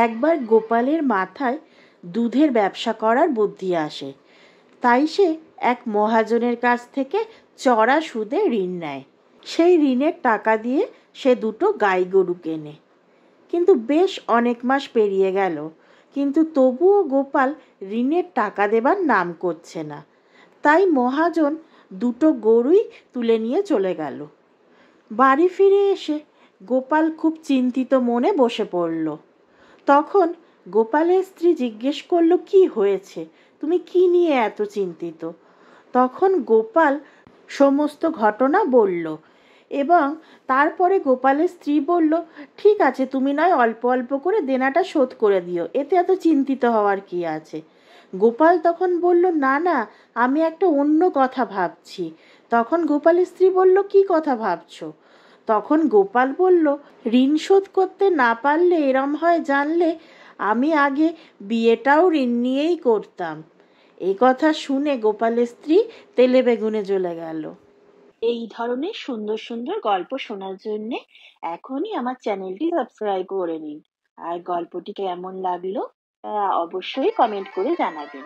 একবার গোপালের মাথায় দুধের ব্যবসা করার বুদ্ধি আসে। তাই সে এক মহাজনের কাছ থেকে চড়া সুদে ঋণ নেয়। সেই ঋণের টাকা দিয়ে সে দুটো গাই গরু কেনে। কিন্তু বেশ অনেক মাস পেরিয়ে গেল, কিন্তু তবুও গোপাল ঋণের টাকা দেবার নাম করছে না। তাই মহাজন দুটো গরুই তুলে নিয়ে চলে গেল। বাড়ি ফিরে এসে গোপাল খুব চিন্তিত মনে বসে পড়ল। তখন গোপালের স্ত্রী জিজ্ঞেস করলো, কি হয়েছে, তুমি কি নিয়ে এত চিন্তিত? তখন গোপাল সমস্ত ঘটনা বলল এবং তারপরে গোপালের স্ত্রী বলল, ঠিক আছে, তুমি নয় অল্প অল্প করে দেনাটা শোধ করে দিও, এতে এত চিন্তিত হওয়ার কি আছে। গোপাল তখন বলল, না না, আমি একটা অন্য কথা ভাবছি। তখন গোপালের স্ত্রী বলল, কি কথা ভাবছো? তখন গোপাল বলল, ঋণ শোধ করতে না পারলে এরম হয় জানলে আমি আগে বিয়েটাও ঋণ নিয়েই করতাম। এই কথা শুনে গোপালের স্ত্রী তেলে বেগুনে জ্বলে গেল। এই ধরনের সুন্দর সুন্দর গল্প শোনার জন্য এখনই আমার চ্যানেলটি সাবস্ক্রাইব করে নিন। আর গল্পটি কেমন লাগলো অবশ্যই কমেন্ট করে জানাবেন।